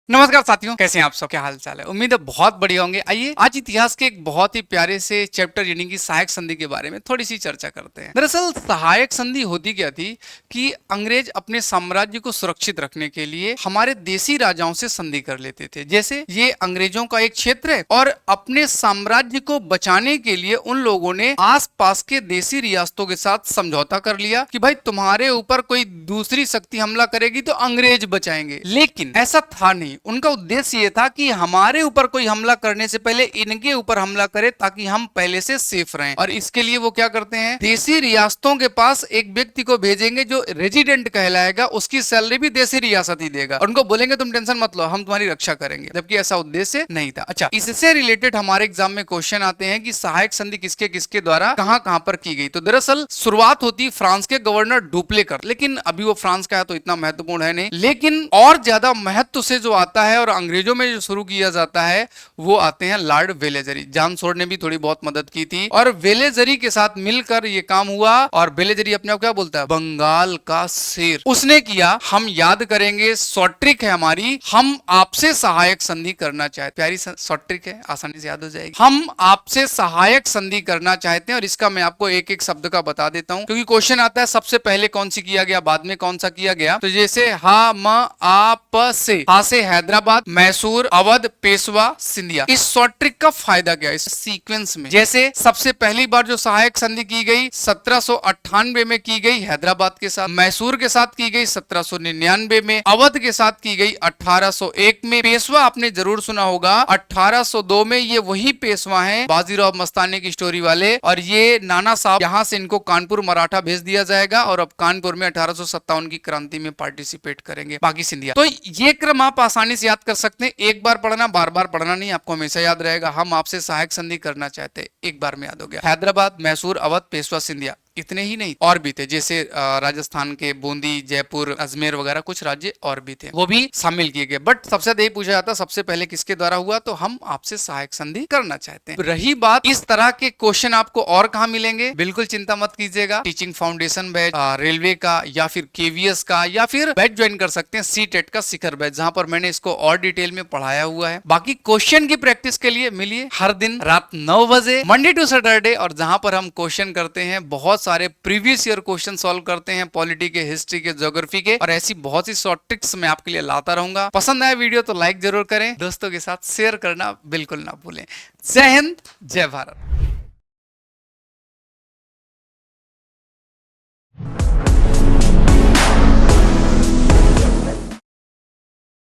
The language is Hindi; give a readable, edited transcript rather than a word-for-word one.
नमस्कार साथियों, कैसे हैं आप सब? क्या हाल चाल है? उम्मीद है बहुत बढ़िया होंगे। आइए आज इतिहास के एक बहुत ही प्यारे से चैप्टर यानी कि सहायक संधि के बारे में थोड़ी सी चर्चा करते हैं। दरअसल सहायक संधि होती क्या थी कि अंग्रेज अपने साम्राज्य को सुरक्षित रखने के लिए हमारे देसी राजाओं से संधि कर लेते थे। जैसे ये अंग्रेजों का एक क्षेत्र है और अपने साम्राज्य को बचाने के लिए उन लोगों ने आस पास के देसी रियासतों के साथ समझौता कर लिया कि भाई तुम्हारे ऊपर कोई दूसरी शक्ति हमला करेगी तो अंग्रेज बचाएंगे। लेकिन ऐसा था नहीं। उनका उद्देश्य ये था कि हमारे ऊपर कोई हमला करने से पहले इनके ऊपर हमला करे ताकि हम पहले से सेफ रहें। और इसके लिए वो क्या करते हैं, देसी रियासतों के पास एक व्यक्ति को भेजेंगे जो रेजिडेंट कहलाएगा, उसकी सैलरी भी देसी रियासत ही देगा और उनको बोलेंगे तुम टेंशन मत लो, हम तुम्हारी रक्षा करेंगे। जबकि ऐसा उद्देश्य नहीं था। अच्छा, इससे रिलेटेड हमारे एग्जाम में क्वेश्चन आते हैं कि सहायक संधि किसके किसके द्वारा कहां कहां पर की गई। तो दरअसल शुरुआत होती फ्रांस के गवर्नर डुप्लेकर, लेकिन अभी वो फ्रांस का है तो इतना महत्वपूर्ण है नहीं। लेकिन और ज्यादा महत्व से जो आता है और अंग्रेजों में जो शुरू किया जाता है वो आते हैं लॉर्ड वेलेजरी। जॉन स्वॉर्ड ने भी थोड़ी बहुत मदद की थी और वेलेजरी के साथ मिलकर ये काम हुआ। और वेलेजरी अपने आप क्या बोलता है, बंगाल का शेर उसने किया। हम याद करेंगे, शॉर्ट ट्रिक है हमारी, हम आपसे सहायक संधि करना चाहते। प्यारी शॉर्ट ट्रिक है, आसानी से याद हो जाएगी। हम आपसे सहायक संधि करना चाहते हैं और इसका मैं आपको एक एक शब्द का बता देता हूं क्योंकि क्वेश्चन आता है सबसे पहले कौन सी किया गया, बाद में कौन सा किया गया। तो जैसे हा म आप से, हा से हैदराबाद, मैसूर, अवध, पेशवा, सिंधिया। इस शॉर्ट ट्रिक का फायदा क्या है इस सीक्वेंस में? जैसे सबसे पहली बार जो सहायक संधि की गई 1798 में की गई हैदराबाद के साथ, मैसूर के साथ की गई 1799 में, अवध के साथ की गई 1801 में, पेशवा आपने जरूर सुना होगा 1802 में। ये वही पेशवा हैं बाजीराव मस्तानी की स्टोरी वाले। और ये नाना साहब, यहाँ से इनको कानपुर मराठा भेज दिया जाएगा और अब कानपुर में 1857 की क्रांति में पार्टिसिपेट करेंगे। बाकी सिंधिया। तो ये क्रम आप आसानी से याद कर सकते हैं। एक बार पढ़ना, बार बार पढ़ना नहीं, आपको हमेशा याद रहेगा। हम आपसे सहायक संधि करना चाहते हैं, एक बार में याद हो गया। हैदराबाद, मैसूर, अवध, पेशवा, सिंधिया। इतने ही नहीं, और भी थे। जैसे राजस्थान के बूंदी, जयपुर, अजमेर वगैरह कुछ राज्य और भी थे, वो भी शामिल किए गए। बट सबसे यही पूछा जाता सबसे पहले किसके द्वारा हुआ, तो हम आपसे सहायक संधि करना चाहते हैं। रही बात, इस तरह के क्वेश्चन आपको और कहां मिलेंगे, बिल्कुल चिंता मत कीजिएगा। टीचिंग फाउंडेशन बैच, रेलवे का या फिर केवीएस का, या फिर बैच ज्वाइन कर सकते हैं सीटेट का शिखर बैच, जहां पर मैंने इसको और डिटेल में पढ़ाया हुआ है। बाकी क्वेश्चन की प्रैक्टिस के लिए मिलिए हर दिन रात 9 बजे, मंडे टू सैटरडे, और जहां पर हम क्वेश्चन करते हैं, बहुत सारे प्रीवियस ईयर क्वेश्चन सॉल्व करते हैं, पॉलिटी के, हिस्ट्री के, ज्योग्राफी के, और ऐसी बहुत सी शॉर्ट ट्रिक्स मैं आपके लिए लाता रहूंगा। पसंद आया वीडियो तो लाइक जरूर करें, दोस्तों के साथ शेयर करना बिल्कुल ना भूलें। जय हिंद, जय भारत।